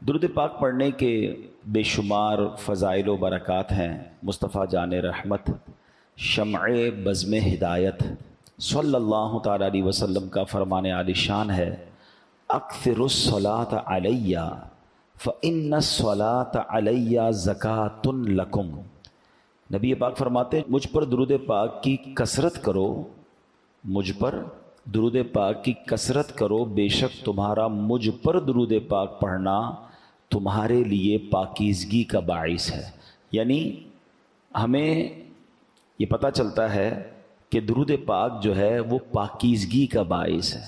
درود پاک پڑھنے کے بے شمار فضائل و برکات ہیں۔ مصطفیٰ جان رحمت، شمع بزم ہدایت صلی اللہ تعالیٰ علیہ وسلم کا فرمان عالی شان ہے، اکثر الصلاۃ علیہ فإن الصلاۃ علیہ زکاۃ لکم۔ نبی پاک فرماتے ہیں مجھ پر درود پاک کی کثرت کرو، مجھ پر درود پاک کی کثرت کرو، بے شک تمہارا مجھ پر درود پاک پڑھنا تمہارے لیے پاکیزگی کا باعث ہے۔ یعنی ہمیں یہ پتہ چلتا ہے کہ درود پاک جو ہے وہ پاکیزگی کا باعث ہے،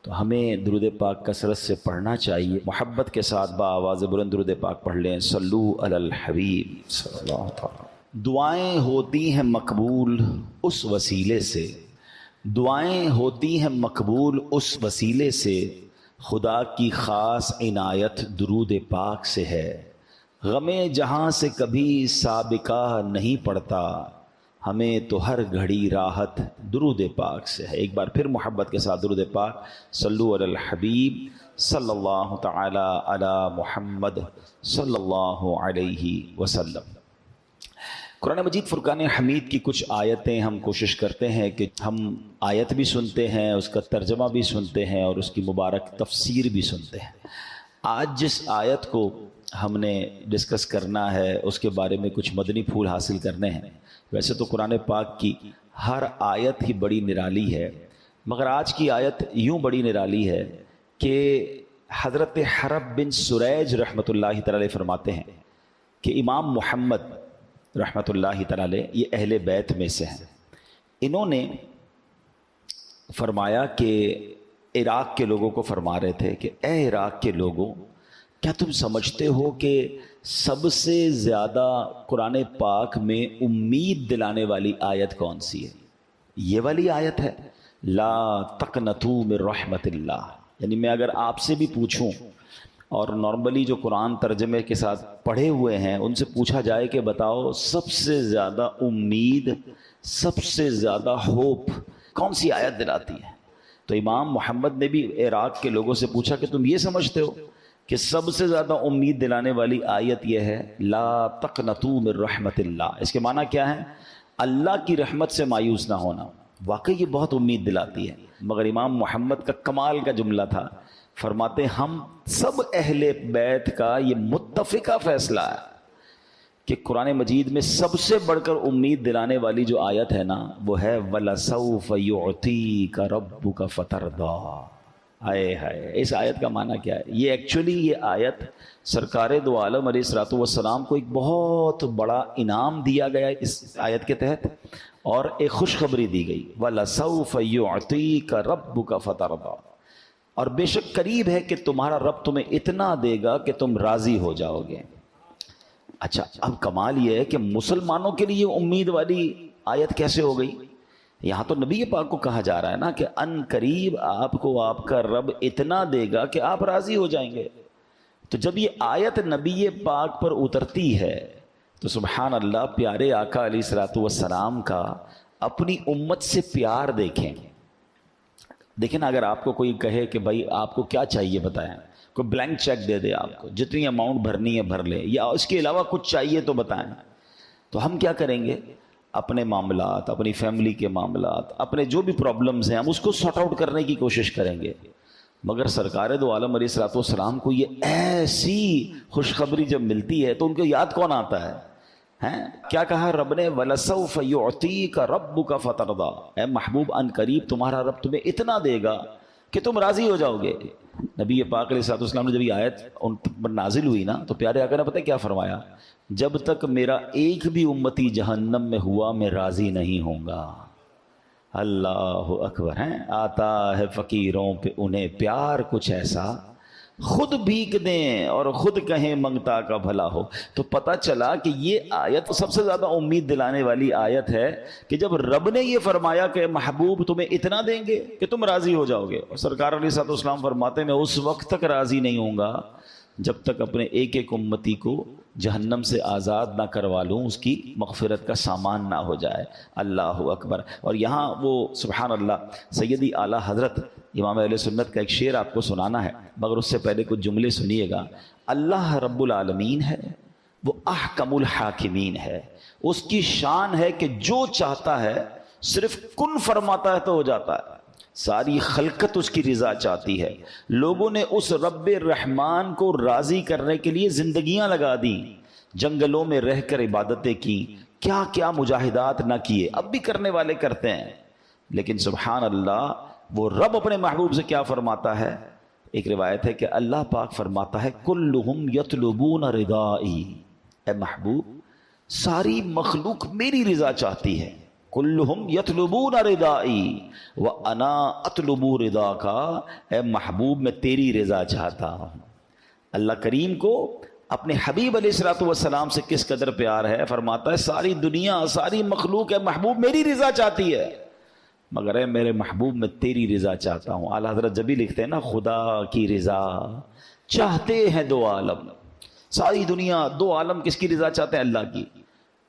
تو ہمیں درود پاک کثرت سے پڑھنا چاہیے۔ محبت کے ساتھ آواز بلند درود پاک پڑھ لیں، صلو علی الحبیب صلی اللہ علیہ وسلم۔ دعائیں ہوتی ہیں مقبول اس وسیلے سے، دعائیں ہوتی ہیں مقبول اس وسیلے سے، خدا کی خاص عنایت درود پاک سے ہے۔ غم جہاں سے کبھی سابقہ نہیں پڑتا، ہمیں تو ہر گھڑی راحت درود پاک سے ہے۔ ایک بار پھر محبت کے ساتھ درود پاک، صلو علی الحبیب صلی اللہ تعالی علی محمد صلی اللہ علیہ وسلم۔ قرآن مجید فرقان حمید کی کچھ آیتیں ہم کوشش کرتے ہیں کہ ہم آیت بھی سنتے ہیں، اس کا ترجمہ بھی سنتے ہیں اور اس کی مبارک تفسیر بھی سنتے ہیں۔ آج جس آیت کو ہم نے ڈسکس کرنا ہے اس کے بارے میں کچھ مدنی پھول حاصل کرنے ہیں۔ ویسے تو قرآن پاک کی ہر آیت ہی بڑی نرالی ہے، مگر آج کی آیت یوں بڑی نرالی ہے کہ حضرت حرب بن سریج رحمۃ اللہ تعالی فرماتے ہیں کہ امام محمد رحمۃ اللہ تعالی یہ اہل بیت میں سے ہیں، انہوں نے فرمایا کہ عراق کے لوگوں کو فرما رہے تھے کہ اے عراق کے لوگوں، کیا تم سمجھتے ہو کہ سب سے زیادہ قرآن پاک میں امید دلانے والی آیت کون سی ہے؟ یہ والی آیت ہے، لا تقنطوا من رحمت اللہ۔ یعنی میں اگر آپ سے بھی پوچھوں، اور نارملی جو قرآن ترجمے کے ساتھ پڑھے ہوئے ہیں ان سے پوچھا جائے کہ بتاؤ سب سے زیادہ امید، سب سے زیادہ ہوپ کون سی آیت دلاتی ہے، تو امام محمد نے بھی عراق کے لوگوں سے پوچھا کہ تم یہ سمجھتے ہو کہ سب سے زیادہ امید دلانے والی آیت یہ ہے لا تقنطوا من رحمت اللہ۔ اس کے معنی کیا ہے؟ اللہ کی رحمت سے مایوس نہ ہونا۔ واقعی یہ بہت امید دلاتی ہے، مگر امام محمد کا کمال کا جملہ تھا، فرماتے ہم سب اہل بیت کا یہ متفقہ فیصلہ ہے کہ قرآن مجید میں سب سے بڑھ کر امید دلانے والی جو آیت ہے نا وہ ہے وَلَسَوْفَ يُعْطِيكَ رَبُّكَ فَتَرْضَىٰ۔ آئے ہائے، اس آیت کا معنی کیا ہے؟ یہ ایکچولی یہ آیت سرکار دو عالم علیہ الصلوۃ والسلام کو ایک بہت بڑا انعام دیا گیا اس آیت کے تحت، اور ایک خوشخبری دی گئی، وَلَسَوْفَ يُعْطِيكَ رَبُّكَ فَتَرْضَىٰ، اور بے شک قریب ہے کہ تمہارا رب تمہیں اتنا دے گا کہ تم راضی ہو جاؤ گے۔ اچھا، اب کمال یہ ہے کہ مسلمانوں کے لیے امید والی آیت کیسے ہو گئی؟ یہاں تو نبی پاک کو کہا جا رہا ہے نا کہ ان قریب آپ کو آپ کا رب اتنا دے گا کہ آپ راضی ہو جائیں گے۔ تو جب یہ آیت نبی پاک پر اترتی ہے تو سبحان اللہ، پیارے آقا علیہ الصلوۃ والسلام کا اپنی امت سے پیار دیکھیں۔ دیکھیں نا، اگر آپ کو کوئی کہے کہ بھائی آپ کو کیا چاہیے بتائیں، کوئی بلینک چیک دے دے آپ کو، جتنی اماؤنٹ بھرنی ہے بھر لیں، یا اس کے علاوہ کچھ چاہیے تو بتائیں، تو ہم کیا کریں گے؟ اپنے معاملات، اپنی فیملی کے معاملات، اپنے جو بھی پرابلمز ہیں ہم اس کو سارٹ آؤٹ کرنے کی کوشش کریں گے۔ مگر سرکار دو عالم علیہ الصلوۃ والسلام کو یہ ایسی خوشخبری جب ملتی ہے تو ان کو یاد کون آتا ہے؟ کیا کہا رب نے؟ وَلَسَوْفَ يُعْطِيكَ رَبُّكَ فَتَرْضَىٰ، اے محبوب ان قریب تمہارا رب تمہیں اتنا دے گا کہ تم راضی ہو جاؤ گے۔ نبی پاک علیہ الصلوۃ والسلام نے جب یہ آیت ان پر نازل ہوئی نا تو پیارے آقا نے پتہ کیا فرمایا؟ جب تک میرا ایک بھی امتی جہنم میں ہوا میں راضی نہیں ہوں گا۔ اللہ اکبر، آتا ہے فقیروں پہ انہیں پیار کچھ ایسا، خود بھیک دیں اور خود کہیں منگتا کا بھلا ہو۔ تو پتہ چلا کہ یہ آیت سب سے زیادہ امید دلانے والی آیت ہے کہ جب رب نے یہ فرمایا کہ محبوب تمہیں اتنا دیں گے کہ تم راضی ہو جاؤ گے، اور سرکار علیہ الصلوۃ والسلام فرماتے ہیں میں اس وقت تک راضی نہیں ہوں گا جب تک اپنے ایک ایک امتی کو جہنم سے آزاد نہ کروا لوں، اس کی مغفرت کا سامان نہ ہو جائے۔ اللہ اکبر۔ اور یہاں وہ سبحان اللہ سیدی اعلیٰ حضرت امام اہل سنت کا ایک شعر آپ کو سنانا ہے، مگر اس سے پہلے کچھ جملے سنیے گا۔ اللہ رب العالمین ہے، وہ احکم الحاکمین ہے، اس کی شان ہے کہ جو چاہتا ہے صرف کن فرماتا ہے تو ہو جاتا ہے، ساری خلقت اس کی رضا چاہتی ہے۔ لوگوں نے اس رب الرحمن کو راضی کرنے کے لیے زندگیاں لگا دی، جنگلوں میں رہ کر عبادتیں کی، کیا کیا مجاہدات نہ کیے، اب بھی کرنے والے کرتے ہیں، لیکن سبحان اللہ وہ رب اپنے محبوب سے کیا فرماتا ہے؟ ایک روایت ہے کہ اللہ پاک فرماتا ہے کلہم یطلبون رضائی، اے محبوب ساری مخلوق میری رضا چاہتی ہے، کلہم یطلبون رضائی وانا اطلب رضاک، اے محبوب میں تیری رضا چاہتا ہوں۔ اللہ کریم کو اپنے حبیب علیہ الصلوۃ والسلام سے کس قدر پیار ہے، فرماتا ہے ساری دنیا ساری مخلوق ہے محبوب میری رضا چاہتی ہے، مگر اے میرے محبوب میں تیری رضا چاہتا ہوں۔ اعلیٰ حضرت جب بھی لکھتے ہیں نا خدا کی رضا چاہتے ہیں دو عالم، ساری دنیا دو عالم کس کی رضا چاہتے ہیں؟ اللہ کی۔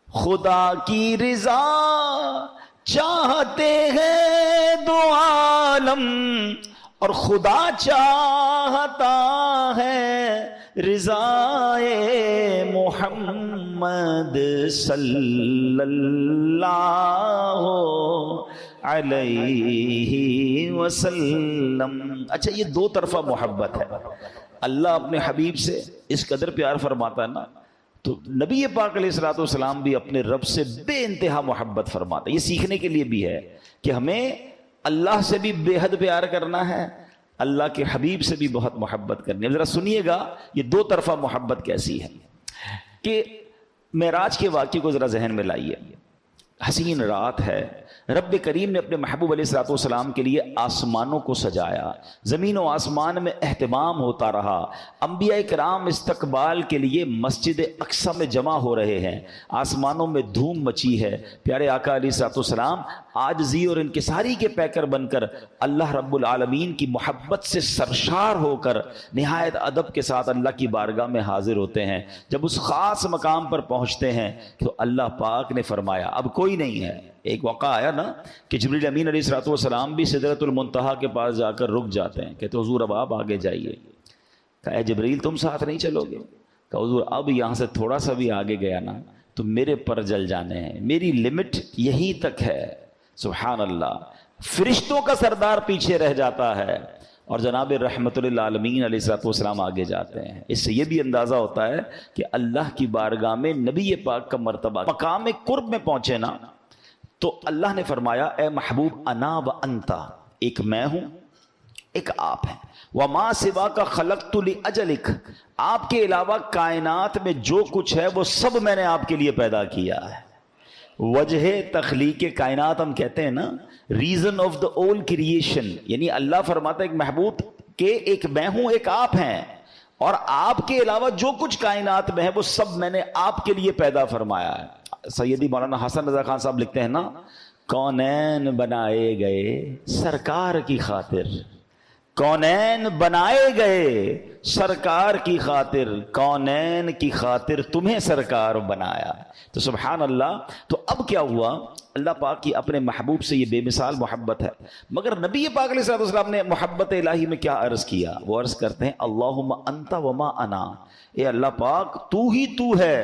خدا کی رضا چاہتے ہیں دو عالم اور خدا چاہتا ہے رضائے محمد صلی اللہ علیہ وسلم۔ اچھا یہ دو طرفہ محبت ہے، اللہ اپنے حبیب سے اس قدر پیار فرماتا ہے نا، تو نبی پاک علیہ الصلوۃ والسلام بھی اپنے رب سے بے انتہا محبت فرماتا ہے۔ یہ سیکھنے کے لیے بھی ہے کہ ہمیں اللہ سے بھی بے حد پیار کرنا ہے، اللہ کے حبیب سے بھی بہت محبت کرنی ہے۔ ذرا سنیے گا یہ دو طرفہ محبت کیسی ہے کہ معراج کے واقعے کو ذرا ذہن میں لائیے۔ حسین رات ہے، رب کریم نے اپنے محبوب علیہ الصلوۃ والسلام کے لیے آسمانوں کو سجایا، زمین و آسمان میں اہتمام ہوتا رہا، انبیاء کرام استقبال کے لیے مسجد اقصی میں جمع ہو رہے ہیں، آسمانوں میں دھوم مچی ہے، پیارے آقا علیہ الصلوۃ والسلام عاجزی اور انکساری کے پیکر بن کر اللہ رب العالمین کی محبت سے سرشار ہو کر نہایت ادب کے ساتھ اللہ کی بارگاہ میں حاضر ہوتے ہیں۔ جب اس خاص مقام پر پہنچتے ہیں تو اللہ پاک نے فرمایا اب کوئی نہیں ہے۔ ایک واقعہ آیا نا کہ جبریل امین علیہ الصلوۃ والسلام بھی سدرۃ المنتہا کے پاس جا کر رک جاتے ہیں، کہتے حضور اب آپ آگے جائیے۔ کہا اے جبریل تم ساتھ نہیں چلو گے؟ کہا حضور اب یہاں سے تھوڑا سا بھی آگے گیا نا تو میرے پر جل جانے ہیں، میری لمٹ یہیں تک ہے۔ سبحان اللہ، فرشتوں کا سردار پیچھے رہ جاتا ہے اور جناب رحمت للعالمین علیہ الصلوۃ والسلام آگے جاتے ہیں۔ اس سے یہ بھی اندازہ ہوتا ہے کہ اللہ کی بارگاہ میں نبی پاک کا مرتبہ مقام قرب میں پہنچے نا تو اللہ نے فرمایا اے محبوب انا و انتا، ایک میں ہوں ایک آپ ہیں، وما سوا کا خلقت لاجلک، آپ کے علاوہ کائنات میں جو کچھ ہے وہ سب میں نے آپ کے لیے پیدا کیا ہے۔ وجہ تخلیق کائنات ہم کہتے ہیں نا، ریزن آف دا اول کریشن، یعنی اللہ فرماتا ہے ایک محبوب کہ ایک میں ہوں ایک آپ ہیں، اور آپ کے علاوہ جو کچھ کائنات میں ہے وہ سب میں نے آپ کے لیے پیدا فرمایا ہے۔ سیدی مولانا حسن رضا خان صاحب لکھتے ہیں نا، کونین بنائے گئے سرکار کی خاطر، کونین بنائے گئے سرکار کی خاطر، کونین کی خاطر تمہیں سرکار بنایا۔ تو سبحان اللہ، تو اب کیا ہوا؟ اللہ پاک کی اپنے محبوب سے یہ بے مثال محبت ہے، مگر نبی پاک علیہ الصلوۃ والسلام نے محبت الہی میں کیا عرض کیا؟ وہ عرض کرتے ہیں اللہم انت وما انا، اے اللہ پاک تو ہی تو ہے،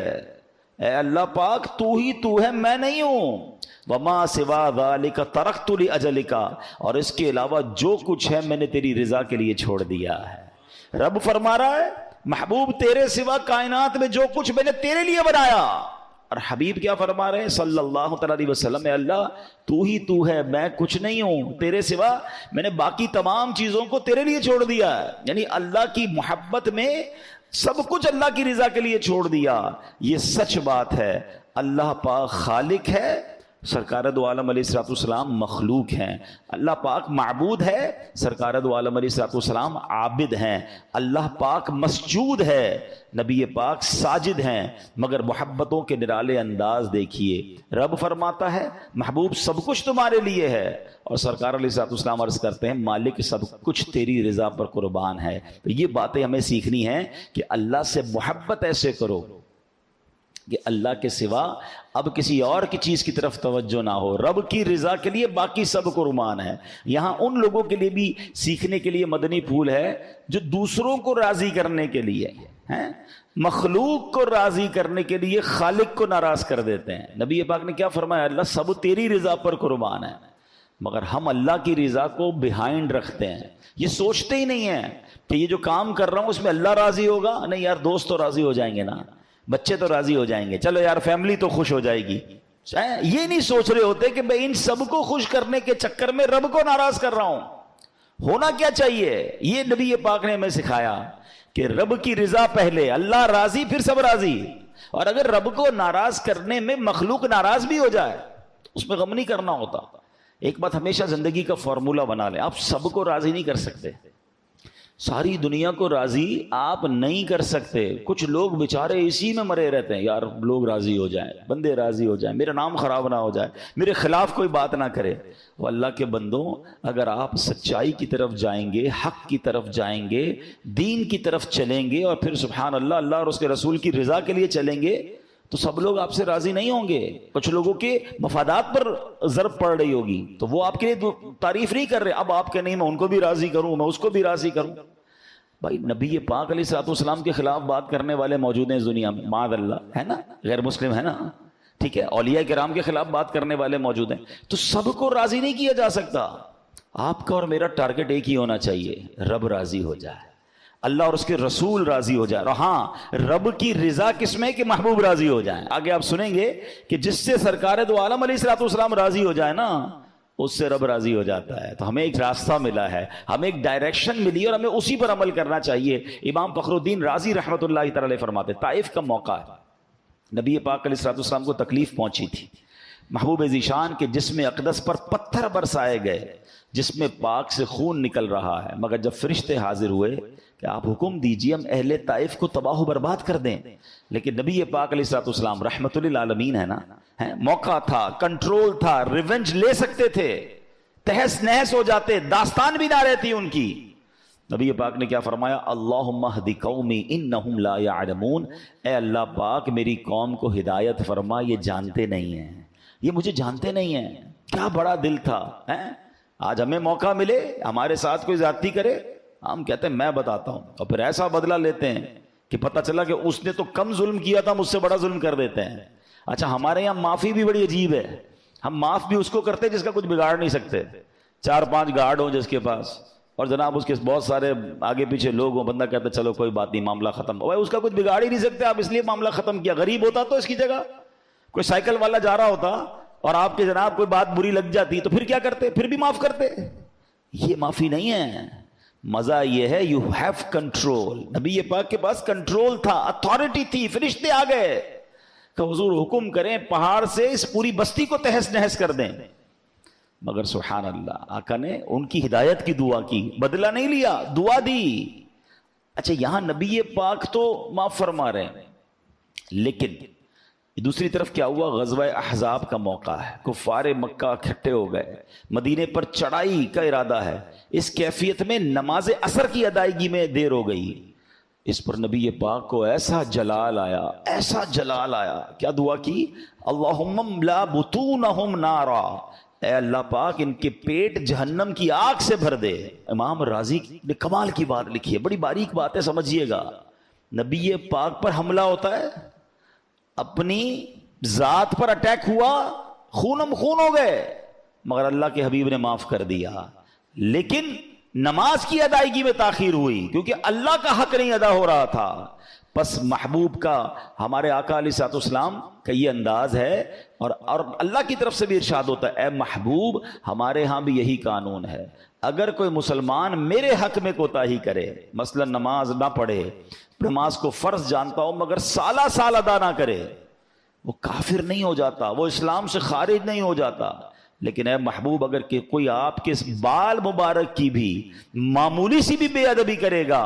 اے اللہ پاک تو ہی تو ہے، میں نہیں ہوں۔ وما سوا ذالک ترکت لاجلک، اور اس کے علاوہ جو کچھ ہے میں نے تیری رضا کے لیے چھوڑ دیا ہے۔ رب فرما رہا ہے محبوب تیرے سوا کائنات میں جو کچھ میں نے تیرے لیے بنایا، اور حبیب کیا فرما رہے ہیں صلی اللہ تعالی علیہ وسلم، اے اللہ تو ہی تو ہے، میں کچھ نہیں ہوں، تیرے سوا میں نے باقی تمام چیزوں کو تیرے لیے چھوڑ دیا ہے۔ یعنی اللہ کی محبت میں سب کچھ اللہ کی رضا کے لیے چھوڑ دیا۔ یہ سچ بات ہے، اللہ پاک خالق ہے، سرکار دو عالم علیہ الصلوۃ والسلام مخلوق ہیں، اللہ پاک معبود ہے، سرکار دو عالم علیہ الصلوۃ والسلام عابد ہیں، اللہ پاک مسجود ہے، نبی پاک ساجد ہیں، مگر محبتوں کے نرالے انداز دیکھیے، رب فرماتا ہے محبوب سب کچھ تمہارے لیے ہے، اور سرکار علیہ الصلوۃ والسلام عرض کرتے ہیں مالک سب کچھ تیری رضا پر قربان ہے۔ تو یہ باتیں ہمیں سیکھنی ہیں کہ اللہ سے محبت ایسے کرو کہ اللہ کے سوا اب کسی اور کی چیز کی طرف توجہ نہ ہو. رب کی رضا کے لیے باقی سب قربان ہے. یہاں ان لوگوں کے لیے بھی سیکھنے کے لیے مدنی پھول ہے جو دوسروں کو راضی کرنے کے لیے ہیں، مخلوق کو راضی کرنے کے لیے خالق کو ناراض کر دیتے ہیں. نبی پاک نے کیا فرمایا؟ اللہ سب تیری رضا پر قربان ہے. مگر ہم اللہ کی رضا کو بیہائنڈ رکھتے ہیں، یہ سوچتے ہی نہیں ہیں کہ یہ جو کام کر رہا ہوں اس میں اللہ راضی ہوگا. نہیں یار، دوست تو راضی ہو جائیں گے نا، بچے تو راضی ہو جائیں گے، چلو یار فیملی تو خوش ہو جائے گی. یہ نہیں سوچ رہے ہوتے کہ میں ان سب کو خوش کرنے کے چکر میں رب کو ناراض کر رہا ہوں. ہونا کیا چاہیے؟ یہ نبی پاک نے ہمیں سکھایا کہ رب کی رضا پہلے، اللہ راضی پھر سب راضی. اور اگر رب کو ناراض کرنے میں مخلوق ناراض بھی ہو جائے اس میں غم نہیں کرنا ہوتا. ایک بات ہمیشہ زندگی کا فارمولا بنا لیں، آپ سب کو راضی نہیں کر سکتے، ساری دنیا کو راضی آپ نہیں کر سکتے. کچھ لوگ بیچارے اسی میں مرے رہتے ہیں، یار لوگ راضی ہو جائیں، بندے راضی ہو جائیں، میرا نام خراب نہ ہو جائے، میرے خلاف کوئی بات نہ کرے. وہ اللہ کے بندوں، اگر آپ سچائی کی طرف جائیں گے، حق کی طرف جائیں گے، دین کی طرف چلیں گے، اور پھر سبحان اللہ اللہ اور اس کے رسول کی رضا کے لیے چلیں گے، تو سب لوگ آپ سے راضی نہیں ہوں گے. کچھ لوگوں کے مفادات پر ضرب پڑ رہی ہوگی تو وہ آپ کے لیے تعریف نہیں کر رہے. اب آپ کے نہیں، میں ان کو بھی راضی کروں، میں اس کو بھی راضی کروں. بھائی نبی پاک علیہ الصلوۃ والسلام کے خلاف بات کرنے والے موجود ہیں اس دنیا میں، معاذ اللہ، ہے نا، غیر مسلم ہے نا، ٹھیک ہے، اولیاء کرام کے خلاف بات کرنے والے موجود ہیں. تو سب کو راضی نہیں کیا جا سکتا. آپ کا اور میرا ٹارگٹ ایک ہی ہونا چاہیے، رب راضی ہو جائے، اللہ اور اس کے رسول راضی ہو جائے. اور ہاں، رب کی رضا کس میں؟ کہ محبوب راضی ہو جائیں. آگے آپ سنیں گے کہ جس سے سرکار دو عالم علیہ الصلوۃ والسلام راضی ہو جائے نا، اس سے رب راضی ہو جاتا ہے. تو ہمیں ایک راستہ ملا ہے، ہمیں ایک ڈائریکشن ملی اور ہمیں اسی پر عمل کرنا چاہیے. امام فخر الدین رازی رحمۃ اللہ تعالی فرماتے، طائف کا موقع ہے، نبی پاک علیہ الصلوۃ والسلام کو تکلیف پہنچی تھی. محبوب ذیشان کے جسم اقدس پر پتھر برسائے گئے، جس میں پاک سے خون نکل رہا ہے. مگر جب فرشتے حاضر ہوئے کہ آپ حکم دیجئے ہم اہل طائف کو تباہ و برباد کر دیں، لیکن نبی پاک علیہ الصلوۃ والسلام رحمت للعالمین ہے نا، موقع تھا، کنٹرول تھا، ریونج لے سکتے تھے، تہس نہس ہو جاتے، داستان بھی نہ رہتی ان کی. نبی پاک نے کیا فرمایا؟ اللہم اہد قومی انہم لا یعلمون، اے اللہ پاک میری قوم کو ہدایت فرما، یہ جانتے نہیں ہیں، یہ مجھے جانتے نہیں ہیں. کیا بڑا دل تھا. آج ہمیں موقع ملے ہمارے ساتھ کوئی زیادتی کرے، ہم کہتے ہیں میں بتاتا ہوں، اور پھر ایسا بدلہ لیتے ہیں کہ پتہ چلا کہ اس نے تو کم ظلم کیا تھا، مجھ سے بڑا ظلم کر دیتے ہیں. اچھا، ہمارے یہاں معافی بھی بڑی عجیب ہے، ہم معاف بھی اس کو کرتے جس کا کچھ بگاڑ نہیں سکتے. 4-5 گارڈ ہوں جس کے پاس، اور جناب اس کے بہت سارے آگے پیچھے لوگ ہوں، بندہ کہتا ہے چلو کوئی بات نہیں، معاملہ ختم. بھائی اس کا کچھ بگاڑ ہی نہیں سکتے آپ، اس لیے معاملہ ختم کیا. غریب ہوتا تو اس کی جگہ کوئی سائیکل والا جا رہا ہوتا اور آپ کے جناب کوئی بات بری لگ جاتی تو پھر کیا کرتے؟ پھر بھی معاف کرتے. یہ معافی نہیں ہے. مزہ یہ ہے یو ہیو کنٹرول. نبی پاک کے پاس کنٹرول تھا، اتھارٹی تھی. فرشتے آ گئے کہ حضور حکم کریں پہاڑ سے اس پوری بستی کو تہس نہس کر دیں. مگر سبحان اللہ، آقا نے ان کی ہدایت کی دعا کی، بدلہ نہیں لیا، دعا دی. اچھا، یہاں نبی پاک تو معاف فرما رہے ہیں، لیکن دوسری طرف کیا ہوا؟ غزوہ احزاب کا موقع ہے، کفار مکہ اکٹھے ہو گئے، مدینے پر چڑھائی کا ارادہ ہے. اس کیفیت میں نماز عصر کی ادائیگی میں دیر ہو گئی. اس پر نبی پاک کو ایسا جلال آیا، ایسا جلال آیا. کیا دعا کی؟ اللہم املا بطونہم نارا، اے اللہ پاک ان کے پیٹ جہنم کی آگ سے بھر دے. امام رازی نے کمال کی بات لکھی ہے، بڑی باریک بات ہے، سمجھیے گا. نبی پاک پر حملہ ہوتا ہے، اپنی ذات پر اٹیک ہوا، خونم خون ہو گئے، مگر اللہ کے حبیب نے معاف کر دیا. لیکن نماز کی ادائیگی میں تاخیر ہوئی کیونکہ اللہ کا حق نہیں ادا ہو رہا تھا. پس محبوب کا، ہمارے آقا علیہ الصلوۃ والسلام کا یہ انداز ہے، اور اللہ کی طرف سے بھی ارشاد ہوتا ہے، اے محبوب ہمارے ہاں بھی یہی قانون ہے، اگر کوئی مسلمان میرے حق میں کوتاہی کرے، مثلا نماز نہ پڑھے، نماز کو فرض جانتا ہو مگر سالہ سال ادا نہ کرے، وہ کافر نہیں ہو جاتا، وہ اسلام سے خارج نہیں ہو جاتا. لیکن اے محبوب اگر کہ کوئی آپ کے بال مبارک کی بھی معمولی سی بھی بے ادبی کرے گا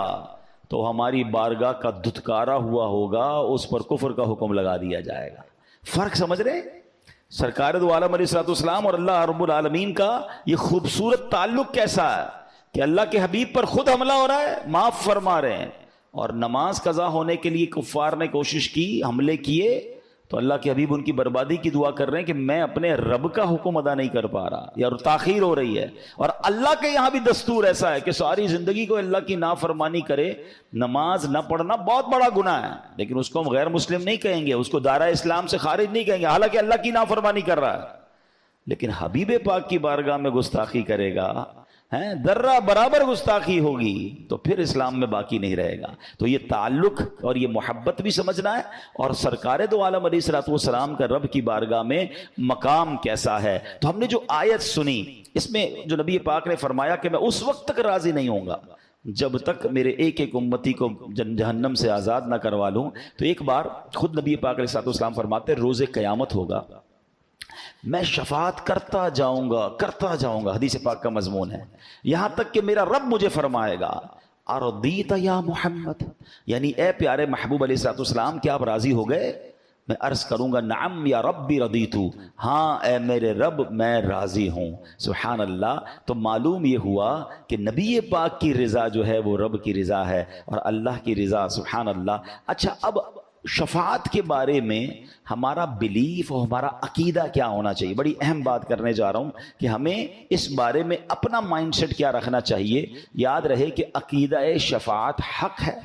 تو ہماری بارگاہ کا دھتکارا ہوا ہوگا، اس پر کفر کا حکم لگا دیا جائے گا. فرق سمجھ رہے؟ سرکار دو عالم علیہ الصلوۃ والسلام اور اللہ رب العالمین کا یہ خوبصورت تعلق کیسا ہے کہ اللہ کے حبیب پر خود حملہ ہو رہا ہے، معاف فرما رہے ہیں. اور نماز قضا ہونے کے لیے کفار نے کوشش کی، حملے کیے، تو اللہ کے حبیب ان کی بربادی کی دعا کر رہے ہیں کہ میں اپنے رب کا حکم ادا نہیں کر پا رہا یا تاخیر ہو رہی ہے. اور اللہ کے یہاں بھی دستور ایسا ہے کہ ساری زندگی کو اللہ کی نافرمانی کرے, نماز نہ پڑھنا بہت بڑا گناہ ہے, لیکن اس کو ہم غیر مسلم نہیں کہیں گے, اس کو دائرہ اسلام سے خارج نہیں کہیں گے, حالانکہ اللہ کی نافرمانی کر رہا ہے. لیکن حبیب پاک کی بارگاہ میں گستاخی کرے گا, ذرہ برابر گستاخی ہوگی, تو پھر اسلام میں باقی نہیں رہے گا. تو یہ تعلق اور یہ محبت بھی سمجھنا ہے, اور سرکار دو عالم علیہ الصلوۃ والسلام کا رب کی بارگاہ میں مقام کیسا ہے. تو ہم نے جو آیت سنی اس میں جو نبی پاک نے فرمایا کہ میں اس وقت تک راضی نہیں ہوں گا جب تک میرے ایک ایک امتی کو جہنم سے آزاد نہ کروا لوں. تو ایک بار خود نبی پاک علیہ الصلوۃ والسلام فرماتے روز قیامت ہوگا, میں شفاعت کرتا جاؤں گا, حدیث پاک کا مضمون ہے, یہاں تک کہ میرا رب مجھے فرمائے گا ارضیت یا محمد, یعنی اے پیارے محبوب علیہ الصلوۃ والسلام کیا آپ راضی ہو گئے؟ میں عرض کروں گا نعم یا ربی رضیتو, ہاں اے میرے رب میں راضی ہوں. سبحان اللہ. تو معلوم یہ ہوا کہ نبی پاک کی رضا جو ہے وہ رب کی رضا ہے اور اللہ کی رضا. سبحان اللہ. اچھا, اب شفاعت کے بارے میں ہمارا بلیف اور ہمارا عقیدہ کیا ہونا چاہیے؟ بڑی اہم بات کرنے جا رہا ہوں کہ ہمیں اس بارے میں اپنا مائنڈ سیٹ کیا رکھنا چاہیے. یاد رہے کہ عقیدہ شفاعت حق ہے,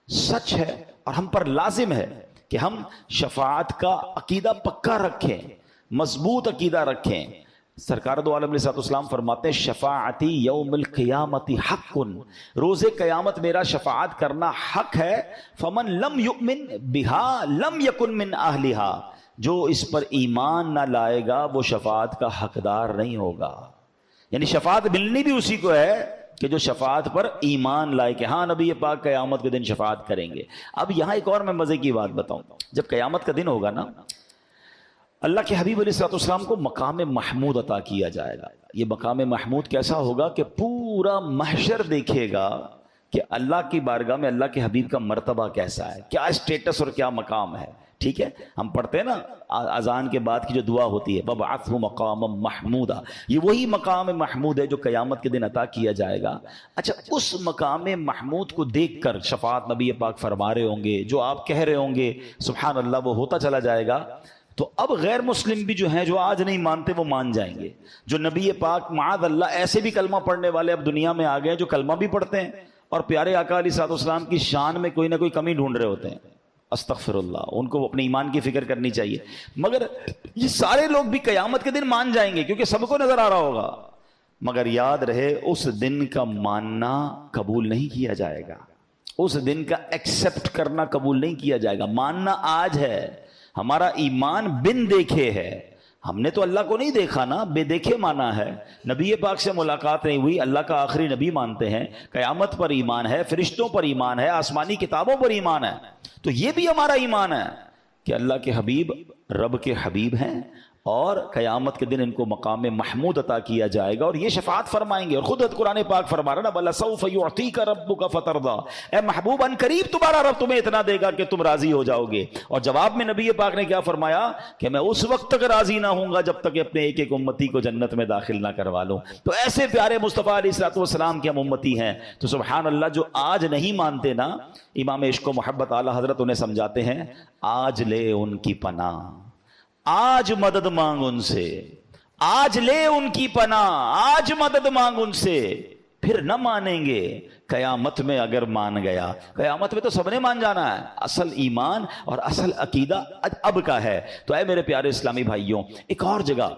سچ ہے, اور ہم پر لازم ہے کہ ہم شفاعت کا عقیدہ پکا رکھیں, مضبوط عقیدہ رکھیں. سرکار دو عالم علیہ الصلوۃ والسلام فرماتے ہیں شفاعتی یوم القیامت حق, روز قیامت میرا شفاعت کرنا حق ہے. فمن لم یؤمن بہا لم یکن من اہلہا, جو اس پر ایمان نہ لائے گا وہ شفاعت کا حقدار نہیں ہوگا. یعنی شفاعت ملنی بھی اسی کو ہے کہ جو شفاعت پر ایمان لائے کہ ہاں نبی پاک قیامت کے دن شفاعت کریں گے. اب یہاں ایک اور میں مزے کی بات بتاؤں, جب قیامت کا دن ہوگا نا, اللہ کے حبیب علیہ الصلوۃ والسلام کو مقام محمود عطا کیا جائے گا. یہ مقام محمود کیسا ہوگا کہ پورا محشر دیکھے گا کہ اللہ کی بارگاہ میں اللہ کے حبیب کا مرتبہ کیسا ہے, کیا اسٹیٹس اور کیا مقام ہے. ٹھیک ہے, ہم پڑھتے ہیں نا اذان کے بعد کی جو دعا ہوتی ہے وَبَعَثْهُ مَقَامًا مَحْمُودًا, یہ وہی مقام محمود ہے جو قیامت کے دن عطا کیا جائے گا. اچھا, اس مقام محمود کو دیکھ کر شفاعت نبی پاک فرما رہے ہوں گے, جو آپ کہہ رہے ہوں گے سبحان اللہ وہ ہوتا چلا جائے گا. تو اب غیر مسلم بھی جو ہیں, جو آج نہیں مانتے وہ مان جائیں گے. جو نبی پاک معاذ اللہ ایسے بھی کلمہ پڑھنے والے اب دنیا میں آ گئے جو کلمہ بھی پڑھتے ہیں اور پیارے آقا علیہ الصلوۃ والسلام کی شان میں کوئی نہ کوئی کمی ڈھونڈ رہے ہوتے ہیں. استغفر اللہ, ان کو اپنے ایمان کی فکر کرنی چاہیے. مگر یہ سارے لوگ بھی قیامت کے دن مان جائیں گے کیونکہ سب کو نظر آ رہا ہوگا. مگر یاد رہے اس دن کا ماننا قبول نہیں کیا جائے گا, اس دن کا ایکسپٹ کرنا قبول نہیں کیا جائے گا. ماننا آج ہے, ہمارا ایمان بن دیکھے ہے. ہم نے تو اللہ کو نہیں دیکھا نا, بے دیکھے مانا ہے. نبی پاک سے ملاقات نہیں ہوئی, اللہ کا آخری نبی مانتے ہیں, قیامت پر ایمان ہے, فرشتوں پر ایمان ہے, آسمانی کتابوں پر ایمان ہے. تو یہ بھی ہمارا ایمان ہے کہ اللہ کے حبیب رب کے حبیب ہیں اور قیامت کے دن ان کو مقام محمود عطا کیا جائے گا اور یہ شفاعت فرمائیں گے. اور خود قرآن پاک فرما رہا نا وَلَسَوْفَ يُعْطِيكَ رَبُّكَ فَتَرْضَىٰ, اے محبوب ان قریب تمہارا رب تمہیں اتنا دے گا کہ تم راضی ہو جاؤ گے. اور جواب میں نبی پاک نے کیا فرمایا کہ میں اس وقت تک راضی نہ ہوں گا جب تک اپنے ایک ایک امتی کو جنت میں داخل نہ کروا لوں. تو ایسے پیارے مصطفیٰ علیہ الصلوۃ والسلام کے ہم امتی ہیں. تو سبحان اللہ, جو آج نہیں مانتے نا, امام عشق و محبت اعلیٰ حضرت انہیں سمجھاتے ہیں آج لے ان کی پناہ, آج مدد مانگ ان سے, آج لے ان کی پناہ, آج مدد مانگ ان سے, پھر نہ مانیں گے قیامت میں. اگر مان گیا قیامت میں تو سب نے مان جانا ہے. اصل ایمان اور اصل عقیدہ اب کا ہے. تو اے میرے پیارے اسلامی بھائیوں, ایک اور جگہ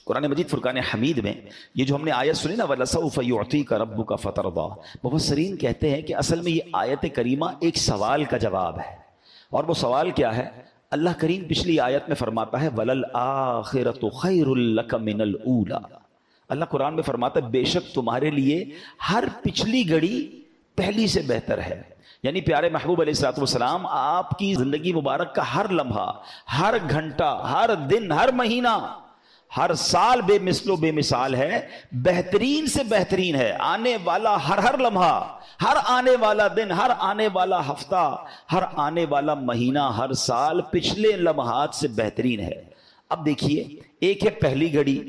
قرآن مجید فرقان حمید میں یہ جو ہم نے آیت سنی نا وَلَسَوْفَ يُعْطِيكَ رَبُّكَ فَتَرْضَىٰ, مفسرین کہتے ہیں کہ اصل میں یہ آیت کریمہ ایک سوال کا جواب ہے. اور وہ سوال کیا ہے؟ اللہ کریم پچھلی آیت میں فرماتا ہے وَلَلْآخِرَةُ خَيْرٌ لَكَ مِنَ الْأُولَىٰ. اللہ قرآن میں فرماتا ہے بے شک تمہارے لیے ہر پچھلی گھڑی پہلی سے بہتر ہے. یعنی پیارے محبوب علیہ الصلوۃ والسلام آپ کی زندگی مبارک کا ہر لمحہ, ہر گھنٹہ, ہر دن, ہر مہینہ, ہر سال بے مثل و بے مثال ہے, بہترین سے بہترین ہے. آنے والا ہر لمحہ, ہر آنے والا دن, ہر آنے والا ہفتہ, ہر آنے والا مہینہ, ہر سال پچھلے لمحات سے بہترین ہے. اب دیکھیے, ایک ہے پہلی گھڑی,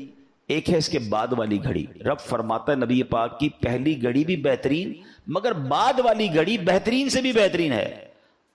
ایک ہے اس کے بعد والی گھڑی. رب فرماتا ہے نبی پاک کی پہلی گھڑی بھی بہترین, مگر بعد والی گھڑی بہترین سے بھی بہترین ہے.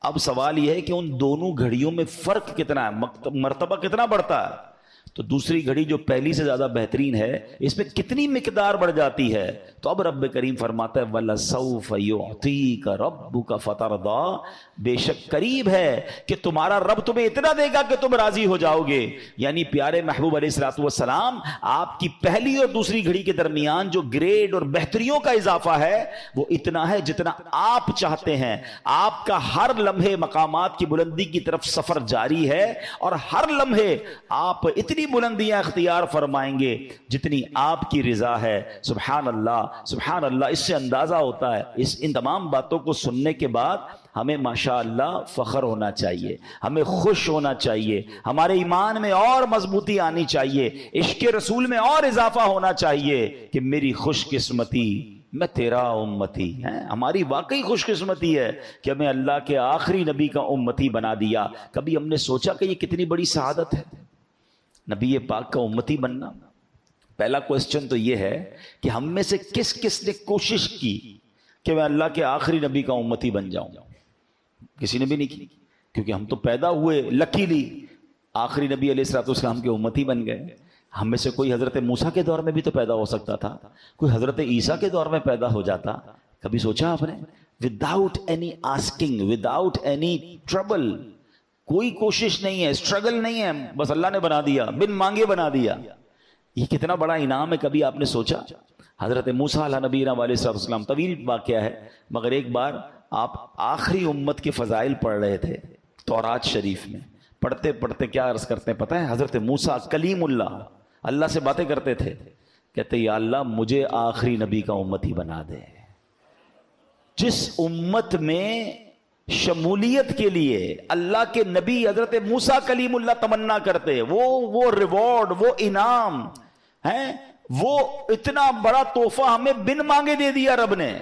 اب سوال یہ ہے کہ ان دونوں گھڑیوں میں فرق کتنا ہے، مرتبہ کتنا بڑھتا ہے؟ تو دوسری گھڑی جو پہلی سے زیادہ بہترین ہے اس میں کتنی مقدار بڑھ جاتی ہے؟ تو اب رب کریم فرماتا ہے وَلَسَوْفَ يُعْطِيكَ رَبُّكَ فَتَرْضَىٰ، بے شک قریب ہے کہ تمہارا رب تمہیں اتنا دے گا کہ تم راضی ہو جاؤ گے۔ یعنی پیارے محبوب علیہ الصلوۃ والسلام، آپ کی پہلی اور دوسری گھڑی کے درمیان جو گریڈ اور بہتریوں کا اضافہ ہے وہ اتنا ہے جتنا آپ چاہتے ہیں۔ آپ کا ہر لمحے مقامات کی بلندی کی طرف سفر جاری ہے، اور ہر لمحے آپ اتنی بلندیاں اختیار فرمائیں گے جتنی آپ کی رضا ہے۔ سبحان اللہ، سبحان اللہ۔ اس سے اندازہ ہوتا ہے، ان تمام باتوں کو سننے کے بعد ہمیں ماشاءاللہ فخر ہونا چاہیے، ہمیں خوش ہونا چاہیے، ہمارے ایمان میں اور مضبوطی آنی چاہیے، عشق رسول میں اور اضافہ ہونا چاہیے کہ میری خوش قسمتی، میں تیرا امتی ہے۔ ہماری واقعی خوش قسمتی ہے کہ ہمیں اللہ کے آخری نبی کا امتی بنا دیا۔ کبھی ہم نے سوچا کہ یہ کتنی بڑی سعادت ہے نبی پاک کا امتی بننا؟ پہلا کوسچن تو یہ ہے کہ ہم میں سے کس کس نے کوشش کی کہ میں اللہ کے آخری نبی کا امتی بن جاؤں؟ کسی نے بھی نہیں کی، کیونکہ ہم تو پیدا ہوئے لکیلی آخری نبی علیہ الصلوۃ والسلام کے امتی بن گئے۔ ہم میں سے کوئی حضرت موسیٰ کے دور میں بھی تو پیدا ہو سکتا تھا، کوئی حضرت عیسیٰ کے دور میں پیدا ہو جاتا۔ کبھی سوچا آپ نے؟ Without any asking, without any trouble, کوئی کوشش نہیں ہے، اسٹرگل نہیں ہے، بس اللہ نے بنا دیا، بن مانگے بنا دیا۔ یہ کتنا بڑا انعام ہے، کبھی آپ نے سوچا؟ حضرت موسیٰ علیہ نبینا علیہ السلام، طویل واقعہ ہے، مگر ایک بار آپ آخری امت کے فضائل پڑھ رہے تھے تورات شریف میں، پڑھتے پڑھتے کیا عرض کرتے ہیں پتہ ہے؟ حضرت موسیٰ کلیم اللہ، اللہ سے باتیں کرتے تھے، کہتے یا اللہ مجھے آخری نبی کا امتی بنا دے۔ جس امت میں شمولیت کے لیے اللہ کے نبی حضرت موسیٰ کلیم اللہ تمنا کرتے، وہ ریوارڈ، وہ انعام ہے، وہ اتنا بڑا تحفہ ہمیں بن مانگے دے دیا رب نے۔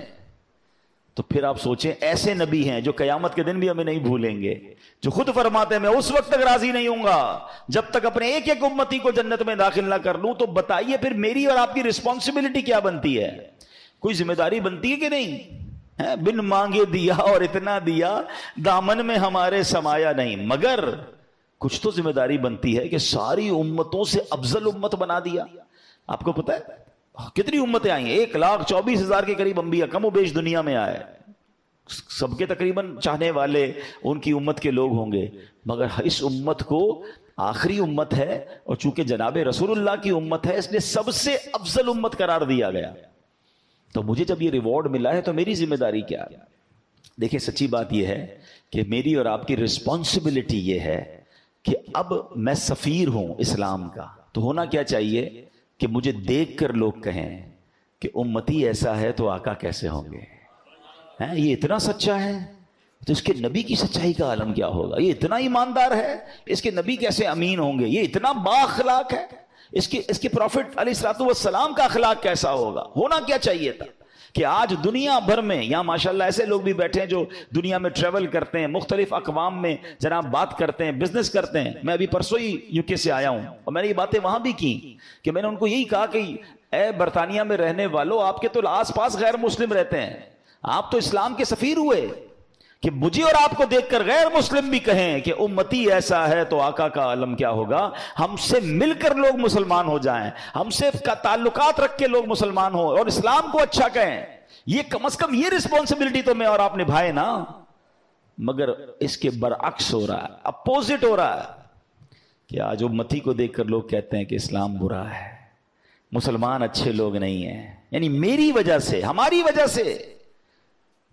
تو پھر آپ سوچیں، ایسے نبی ہیں جو قیامت کے دن بھی ہمیں نہیں بھولیں گے، جو خود فرماتے ہیں میں اس وقت تک راضی نہیں ہوں گا جب تک اپنے ایک ایک امتی کو جنت میں داخل نہ کر لوں۔ تو بتائیے پھر میری اور آپ کی رسپانسبلٹی کیا بنتی ہے؟ کوئی ذمہ داری بنتی ہے کہ نہیں؟ بن مانگے دیا اور اتنا دیا، دامن میں ہمارے سمایا نہیں، مگر کچھ تو ذمہ داری بنتی ہے کہ ساری امتوں سے افضل امت بنا دیا۔ آپ کو پتہ ہے کتنی امتیں آئی ہیں؟ 1,24,000 کے قریب انبیاء کم و بیش دنیا میں آئے، سب کے تقریباً چاہنے والے ان کی امت کے لوگ ہوں گے، مگر اس امت کو آخری امت ہے، اور چونکہ جناب رسول اللہ کی امت ہے اس لیے سب سے افضل امت قرار دیا گیا۔ تو مجھے جب یہ ریوارڈ ملا ہے تو میری ذمہ داری کیا ہے؟ دیکھیں سچی بات یہ ہے کہ میری اور آپ کی رسپانسبلٹی یہ ہے کہ اب میں سفیر ہوں اسلام کا، تو ہونا کیا چاہیے کہ مجھے دیکھ کر لوگ کہیں کہ امتی ایسا ہے تو آقا کیسے ہوں گے؟ یہ اتنا سچا ہے تو اس کے نبی کی سچائی کا عالم کیا ہوگا؟ یہ اتنا ایماندار ہے، اس کے نبی کیسے امین ہوں گے؟ یہ اتنا با اخلاق ہے، اس کے پروفٹ علیہ الصلوۃ والسلام کا اخلاق کیسا ہوگا؟ ہونا کیا چاہیے تھا کہ آج دنیا بھر میں، یہاں ماشاءاللہ ایسے لوگ بھی بیٹھے ہیں جو دنیا میں ٹریول کرتے ہیں، مختلف اقوام میں جناب بات کرتے ہیں، بزنس کرتے ہیں۔ میں ابھی پرسوں ہی UK سے آیا ہوں اور میں نے یہ باتیں وہاں بھی کی کہ میں نے ان کو یہی کہا کہ اے برطانیہ میں رہنے والوں، آپ کے تو آس پاس غیر مسلم رہتے ہیں، آپ تو اسلام کے سفیر ہوئے، کہ مجھے اور آپ کو دیکھ کر غیر مسلم بھی کہیں کہ امتی ایسا ہے تو آقا کا عالم کیا ہوگا؟ ہم سے مل کر لوگ مسلمان ہو جائیں، ہم سے تعلقات رکھ کے لوگ مسلمان ہوں اور اسلام کو اچھا کہیں۔ یہ کم از کم یہ رسپانسبلٹی تو میں اور آپ نبھائے نا، مگر اس کے برعکس ہو رہا ہے، اپوزٹ ہو رہا ہے کہ آج امتی کو دیکھ کر لوگ کہتے ہیں کہ اسلام برا ہے، مسلمان اچھے لوگ نہیں ہیں۔ یعنی میری وجہ سے، ہماری وجہ سے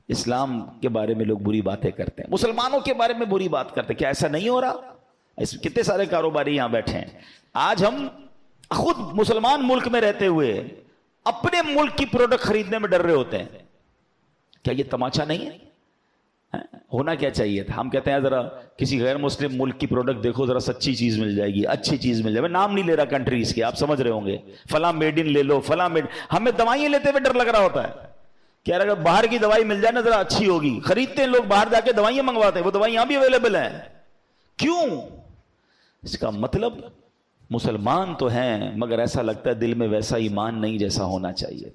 اسلام کے بارے میں لوگ بری باتیں کرتے ہیں، مسلمانوں کے بارے میں بری بات کرتے ہیں۔ کیا ایسا نہیں ہو رہا؟ کتنے سارے کاروباری یہاں بیٹھے ہیں، آج ہم خود مسلمان ملک میں رہتے ہوئے اپنے ملک کی پروڈکٹ خریدنے میں ڈر رہے ہوتے ہیں۔ کیا یہ تماچا نہیں ہے؟ ہونا کیا چاہیے تھا؟ ہم کہتے ہیں ذرا کسی غیر مسلم ملک کی پروڈکٹ دیکھو، ذرا سچی چیز مل جائے گی، اچھی چیز مل جائے گی۔ میں نام نہیں لے رہا کنٹریز کے، آپ سمجھ رہے ہوں گے، فلاں میڈ ان لے لو، فلاں میڈ۔ ہمیں دوائیں لیتے ہوئے ڈر لگ رہا ہوتا ہے کہ اگر باہر کی دوائی مل جائے نا ذرا اچھی ہوگی، خریدتے ہیں لوگ، باہر جا کے دوائیں منگواتے ہیں، وہ دوائی یہاں بھی اویلیبل ہیں۔ کیوں؟ اس کا مطلب مسلمان تو ہیں مگر ایسا لگتا ہے دل میں ویسا ایمان نہیں جیسا ہونا چاہیے۔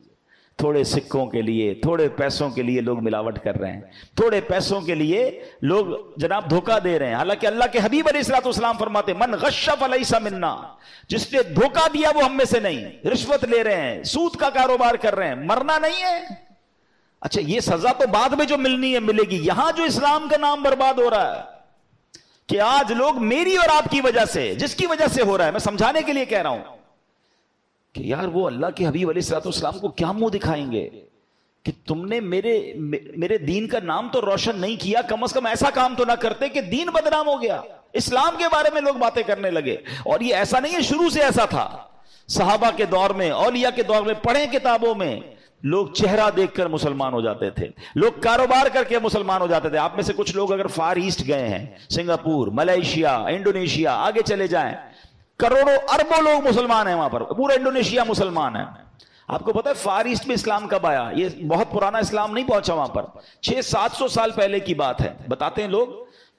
تھوڑے سکوں کے لیے، تھوڑے پیسوں کے لیے لوگ ملاوٹ کر رہے ہیں، تھوڑے پیسوں کے لیے لوگ جناب دھوکہ دے رہے ہیں، حالانکہ اللہ کے حبیب علیہ الصلوۃ والسلام فرماتے ہیں من غش فلیس منا، جس نے دھوکہ دیا وہ ہم میں سے نہیں، رشوت لے رہے ہیں، سود کا کاروبار کر رہے ہیں، مرنا نہیں ہے۔ اچھا یہ سزا تو بعد میں جو ملنی ہے ملے گی، یہاں جو اسلام کا نام برباد ہو رہا ہے کہ آج لوگ میری اور آپ کی وجہ سے، جس کی وجہ سے ہو رہا ہے، میں سمجھانے کے لیے کہہ رہا ہوں کہ یار وہ اللہ کے حبیب علیہ الصلوۃ والسلام کو کیا منہ دکھائیں گے کہ تم نے میرے دین کا نام تو روشن نہیں کیا، کم از کم ایسا کام تو نہ کرتے کہ دین بدنام ہو گیا، اسلام کے بارے میں لوگ باتیں کرنے لگے۔ اور یہ ایسا نہیں ہے، شروع سے ایسا تھا، صحابہ کے دور میں، اولیاء کے دور میں، پڑھیں کتابوں میں، لوگ چہرہ دیکھ کر مسلمان ہو جاتے تھے، لوگ کاروبار کر کے مسلمان ہو جاتے تھے۔ آپ میں سے کچھ لوگ اگر فار ایسٹ گئے ہیں، سنگاپور، ملیشیا، انڈونیشیا، آگے چلے جائیں، کروڑوں اربوں لوگ مسلمان ہیں وہاں پر، پورا انڈونیشیا مسلمان ہے۔ آپ کو پتا ہے فار ایسٹ میں اسلام کب آیا؟ یہ بہت پرانا اسلام نہیں پہنچا وہاں پر، 600-700 سال پہلے کی بات ہے۔ بتاتے ہیں لوگ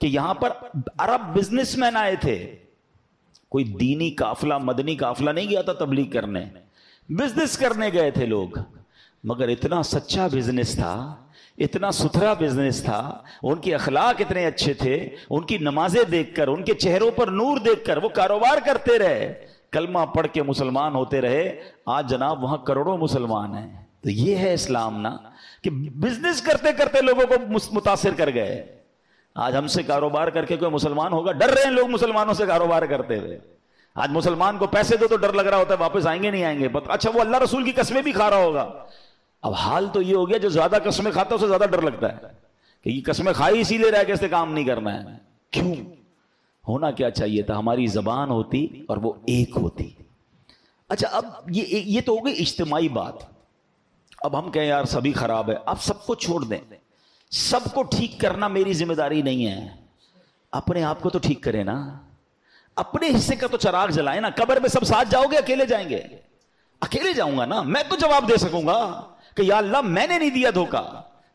کہ یہاں پر عرب بزنس مین آئے تھے، کوئی دینی قافلہ، مدنی قافلہ نہیں گیا تھا تبلیغ کرنے، بزنس کرنے گئے تھے لوگ، مگر اتنا سچا بزنس تھا، اتنا ستھرا بزنس تھا، ان کی اخلاق اتنے اچھے تھے، ان کی نمازیں دیکھ کر، ان کے چہروں پر نور دیکھ کر وہ کاروبار کرتے رہے، کلمہ پڑھ کے مسلمان ہوتے رہے۔ آج جناب وہاں کروڑوں مسلمان ہیں۔ تو یہ ہے اسلام نا، کہ بزنس کرتے کرتے لوگوں کو متاثر کر گئے۔ آج ہم سے کاروبار کر کے کوئی مسلمان ہوگا؟ ڈر رہے ہیں لوگ مسلمانوں سے کاروبار کرتے ہوئے۔ آج مسلمان کو پیسے دو تو ڈر لگ رہا ہوتا ہے واپس آئیں گے نہیں آئیں گے، اچھا وہ اللہ رسول کی قسمیں بھی کھا رہا ہوگا۔ اب حال تو یہ ہو گیا جو زیادہ قسمیں کھاتا ہے اسے زیادہ ڈر لگتا ہے کہ یہ قسمیں کھائی اسی لیے رہا کہ اس سے کام نہیں کرنا ہے۔ کیوں؟ ہونا کیا چاہیے تھا، ہماری زبان ہوتی اور وہ ایک ہوتی۔ اچھا اب یہ تو ہو گئی اجتماعی بات۔ اب ہم کہیں یار سبھی خراب ہے، اب سب کو چھوڑ دیں، سب کو ٹھیک کرنا میری ذمہ داری نہیں ہے، اپنے آپ کو تو ٹھیک کریں نا، اپنے حصے کا تو چراغ جلائیں نا۔ قبر میں سب ساتھ جاؤ گے اکیلے جائیں گے؟ اکیلے جاؤں گا نا، میں تو جواب دے سکوں گا کہ یا اللہ میں نے نہیں دیا دھوکہ،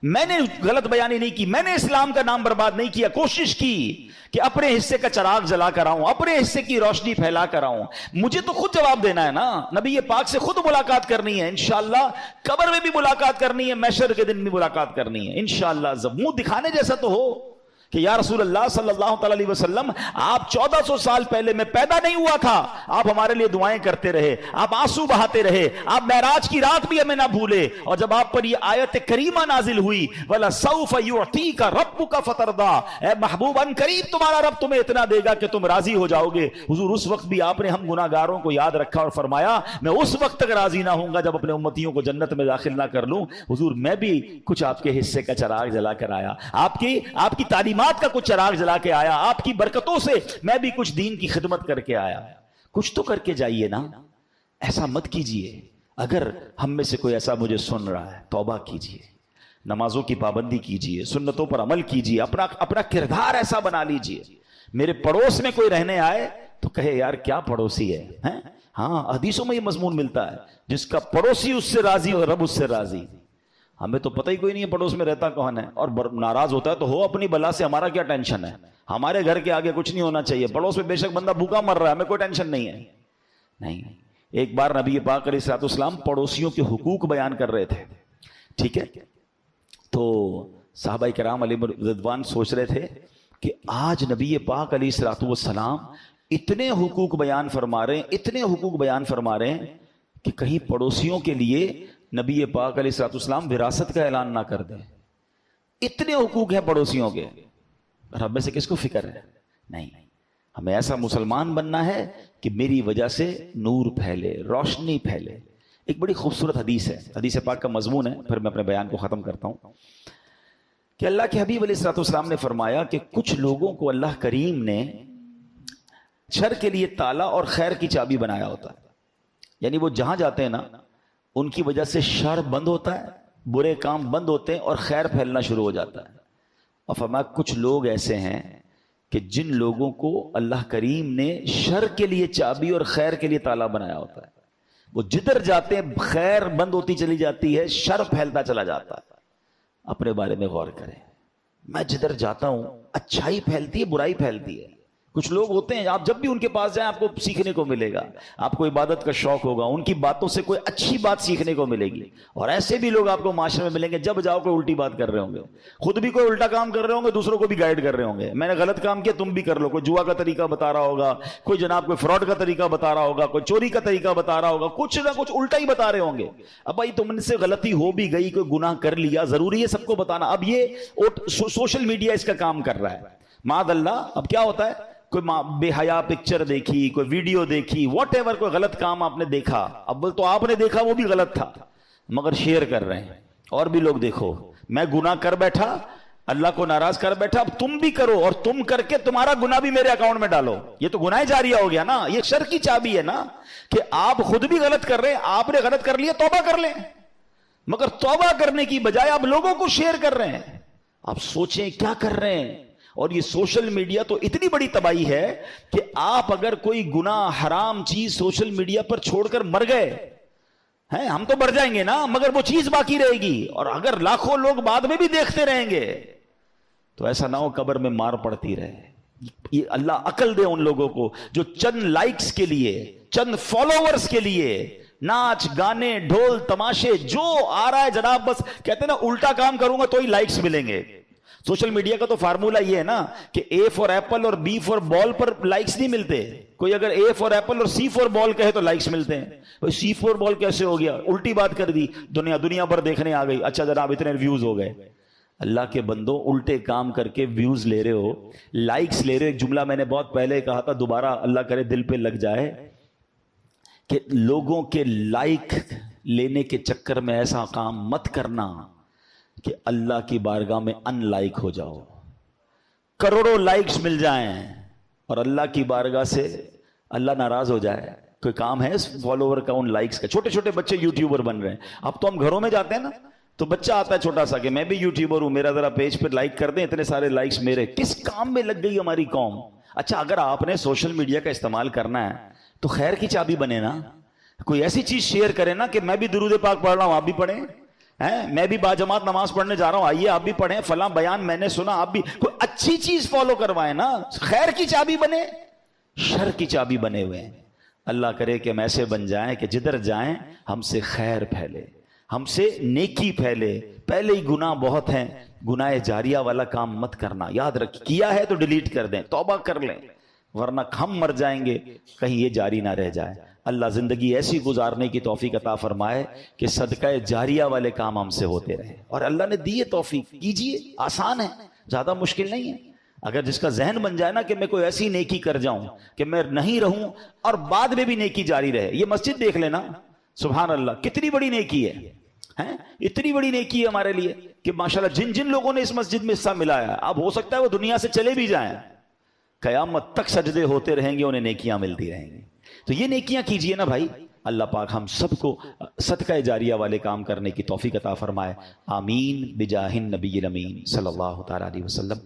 میں نے غلط بیانی نہیں کی، میں نے اسلام کا نام برباد نہیں کیا، کوشش کی کہ اپنے حصے کا چراغ جلا کر آؤں، اپنے حصے کی روشنی پھیلا کر آؤں۔ مجھے تو خود جواب دینا ہے نا، نبی پاک سے خود ملاقات کرنی ہے انشاءاللہ، قبر میں بھی ملاقات کرنی ہے، محشر کے دن بھی ملاقات کرنی ہے انشاءاللہ۔ منہ دکھانے جیسا تو ہو کہ یا رسول اللہ صلی اللہ علیہ وسلم آپ 1400 سال پہلے میں پیدا نہیں ہوا تھا، آپ ہمارے لیے دعائیں کرتے رہے، آپ آنسو بہاتے رہے، آپ معراج کی رات بھی ہمیں نہ بھولے، اور جب آپ پر یہ آیت کریمہ نازل ہوئی وَلَسَوْفَ يُعْطِيكَ رَبُّكَ فَتَرْضَىٰ، اے محبوب ان قریب تمہارا رب تمہیں اتنا دے گا کہ تم راضی ہو جاؤ گے۔ حضور اس وقت بھی آپ نے ہم گناہگاروں کو یاد رکھا اور فرمایا میں اس وقت تک راضی نہ ہوں گا جب اپنے امتیوں کو جنت میں داخل نہ کر لوں۔ حضور میں بھی کچھ آپ کے حصے کا چراغ جلا کر آیا، آپ کی تعلیمات کا کچھ چراغ جلا کے آیا، آپ کی برکتوں سے میں بھی کچھ دین کی خدمت کر کے آیا۔ کچھ تو کر کے جائیے نا، ایسا مت کیجئے۔ اگر ہم میں سے کوئی ایسا مجھے سن رہا ہے، توبہ کیجئے، نمازوں کی پابندی کیجئے، سنتوں پر عمل کیجئے، اپنا کردار ایسا بنا لیجئے۔ میرے پڑوس میں کوئی رہنے آئے تو کہے یار کیا پڑوسی ہے، ہاں حدیثوں میں یہ مضمون ملتا ہے، جس کا پڑوسی اس سے راضی اور رب اس سے راضی۔ ہمیں تو پتہ ہی کوئی نہیں ہے پڑوس میں رہتا کون ہے، اور ناراض ہوتا ہے تو ہو اپنی بلا سے، ہمارا کیا ٹینشن ہے، ہمارے گھر کے آگے کچھ نہیں ہونا چاہیے، پڑوس میں بے شک بندہ بھوکا مر رہا ہے، ہمیں کوئی ٹینشن نہیں ہے۔ نہیں، ایک بار نبی پاک علیہ الصلوۃ والسلام پڑوسیوں کے حقوق بیان کر رہے تھے، ٹھیک ہے، تو صحابہ کرام علیہ رضوان سوچ رہے تھے کہ آج نبی پاک علیہ الصلوۃ والسلام اتنے حقوق بیان فرما رہے ہیں، اتنے حقوق بیان فرما رہے ہیں کہ کہیں پڑوسیوں کے لیے نبی پاک علیہ الصلوۃ والسلام وراثت کا اعلان نہ کر دیں۔ اتنے حقوق ہیں پڑوسیوں کے، اور ہم میں سے کس کو فکر ہے؟ نہیں، ہمیں ایسا مسلمان بننا ہے کہ میری وجہ سے نور پھیلے، روشنی پھیلے۔ ایک بڑی خوبصورت حدیث ہے، حدیث پاک کا مضمون ہے، پھر میں اپنے بیان کو ختم کرتا ہوں، کہ اللہ کے حبیب علیہ الصلوۃ والسلام نے فرمایا کہ کچھ لوگوں کو اللہ کریم نے شر کے لیے تالا اور خیر کی چابی بنایا ہوتا ہے، یعنی وہ جہاں جاتے ہیں نا ان کی وجہ سے شر بند ہوتا ہے، برے کام بند ہوتے ہیں اور خیر پھیلنا شروع ہو جاتا ہے۔ اور فرمایا کچھ لوگ ایسے ہیں کہ جن لوگوں کو اللہ کریم نے شر کے لیے چابی اور خیر کے لیے تالا بنایا ہوتا ہے، وہ جدھر جاتے ہیں خیر بند ہوتی چلی جاتی ہے، شر پھیلتا چلا جاتا ہے۔ اپنے بارے میں غور کریں، میں جدھر جاتا ہوں اچھائی پھیلتی ہے، برائی پھیلتی ہے، کچھ لوگ ہوتے ہیں آپ جب بھی ان کے پاس جائیں آپ کو سیکھنے کو ملے گا، آپ کو عبادت کا شوق ہوگا، ان کی باتوں سے کوئی اچھی بات سیکھنے کو ملے گی. اور ایسے بھی لوگ آپ کو معاشرے میں ملیں گے جب جاؤ کوئی الٹی بات کر رہے ہوں گے، خود بھی کوئی الٹا کام کر رہے ہوں گے، دوسروں کو بھی گائیڈ کر رہے ہوں گے، میں نے غلط کام کیا تم بھی کر لو. کوئی جوا کا طریقہ بتا رہا ہوگا، کوئی جناب کوئی فراڈ کا طریقہ بتا رہا ہوگا، کوئی چوری کا طریقہ بتا رہا ہوگا، کچھ نہ کچھ الٹا ہی بتا رہے ہوں گے. اب بھائی تم سے غلطی ہو بھی گئی، کوئی گناہ کر لیا، ضروری ہے سب کو بتانا؟ اب یہ سوشل میڈیا اس کا کام کر رہا ہے. معاذ اللہ اب کیا ہوتا ہے، کوئی بے حیا پکچر دیکھی، کوئی ویڈیو دیکھی، واٹ ایور کوئی غلط کام آپ نے دیکھا، اب تو آپ نے دیکھا وہ بھی غلط تھا مگر شیئر کر رہے ہیں اور بھی لوگ دیکھو. میں گناہ کر بیٹھا، اللہ کو ناراض کر بیٹھا، اب تم بھی کرو اور تم کر کے تمہارا گناہ بھی میرے اکاؤنٹ میں ڈالو. یہ تو گناہ جاریہ ہو گیا نا، یہ شر کی چابی ہے نا کہ آپ خود بھی غلط کر رہے ہیں، آپ نے غلط کر لیا توبہ کر لیں، مگر توبہ کرنے کی بجائے آپ لوگوں کو شیئر کر رہے ہیں. آپ سوچیں کیا کر رہے ہیں. اور یہ سوشل میڈیا تو اتنی بڑی تباہی ہے کہ آپ اگر کوئی گناہ حرام چیز سوشل میڈیا پر چھوڑ کر مر گئے ہیں، ہم تو مر جائیں گے نا مگر وہ چیز باقی رہے گی، اور اگر لاکھوں لوگ بعد میں بھی دیکھتے رہیں گے تو ایسا نہ ہو قبر میں مار پڑتی رہے. یہ اللہ عقل دے ان لوگوں کو جو چند لائکس کے لیے، چند فالوورز کے لیے ناچ گانے ڈھول تماشے جو آ رہا ہے جناب، بس کہتے ہیں نا الٹا کام کروں گا تو ہی لائکس ملیں گے. سوشل میڈیا کا تو فارمولا یہ ہے نا کہ اے فار ایپل اور بی فار بال پر لائکس نہیں ملتے. کوئی اگر اے فار ایپل اور سی فار بال کہے تو لائکس ملتے ہیں. سی فار بال کیسے ہو گیا، الٹی بات کر دی، دنیا بھر دیکھنے آ گئی، اچھا جناب اتنے ویوز ہو گئے. اللہ کے بندو الٹے کام کر کے ویوز لے رہے ہو، لائکس لے رہے ہو. ایک جملہ میں نے بہت پہلے کہا تھا، دوبارہ اللہ کرے دل پہ لگ جائے، کہ لوگوں کے لائک لینے کے چکر میں ایسا کام مت کرنا کہ اللہ کی بارگاہ میں ان لائک ہو جاؤ. کروڑوں لائکس مل جائیں اور اللہ کی بارگاہ سے اللہ ناراض ہو جائے. کوئی کام ہے اس فالوور کا، ان لائکس کا؟ چھوٹے چھوٹے بچے یوٹیوبر بن رہے ہیں. اب تو ہم گھروں میں جاتے ہیں نا تو بچہ آتا ہے چھوٹا سا کہ میں بھی یوٹیوبر ہوں، میرا ذرا پیج پہ لائک کر دیں، اتنے سارے لائکس میرے. کس کام میں لگ گئی ہماری قوم. اچھا اگر آپ نے سوشل میڈیا کا استعمال کرنا ہے تو خیر کی چابی بنے نا، کوئی ایسی چیز شیئر کرے نا کہ میں بھی درود پاک پڑھ رہا ہوں آپ بھی پڑھیں، میں بھی باجماعت نماز پڑھنے جا رہا ہوں آئیے آپ بھی پڑھیں، فلاں بیان میں نے سنا آپ بھی، کوئی اچھی چیز فالو کروائیں نا. خیر کی چابی بنے، شر کی چابی بنے ہوئے ہیں. اللہ کرے کہ ہم ایسے بن جائیں کہ جدھر جائیں ہم سے خیر پھیلے، ہم سے نیکی پھیلے. پہلے ہی گناہ بہت ہیں، گناہ جاریہ والا کام مت کرنا. یاد رکھ، کیا ہے تو ڈیلیٹ کر دیں، توبہ کر لیں، ورنہ ہم مر جائیں گے کہیں یہ جاری نہ رہ جائے. اللہ زندگی ایسی گزارنے کی توفیق عطا فرمائے کہ صدقہ جاریہ والے کام ہم سے ہوتے رہے. اور اللہ نے دی توفیق، کیجئے، آسان ہے، زیادہ مشکل نہیں ہے. اگر جس کا ذہن بن جائے نا کہ میں کوئی ایسی نیکی کر جاؤں کہ میں نہیں رہوں اور بعد میں بھی نیکی جاری رہے. یہ مسجد دیکھ لینا، سبحان اللہ کتنی بڑی نیکی ہے، اتنی بڑی نیکی ہے ہمارے لیے کہ ماشاءاللہ جن جن لوگوں نے اس مسجد میں حصہ ملایا، اب ہو سکتا ہے وہ دنیا سے چلے بھی جائیں، قیامت تک سجدے ہوتے رہیں گے، انہیں نیکیاں ملتی رہیں گی. تو یہ نیکیاں کیجئے نا بھائی. اللہ پاک ہم سب کو صدقہ جاریہ والے کام کرنے کی توفیق عطا فرمائے. آمین بجاہ النبی الامین صلی اللہ تعالی علیہ وسلم.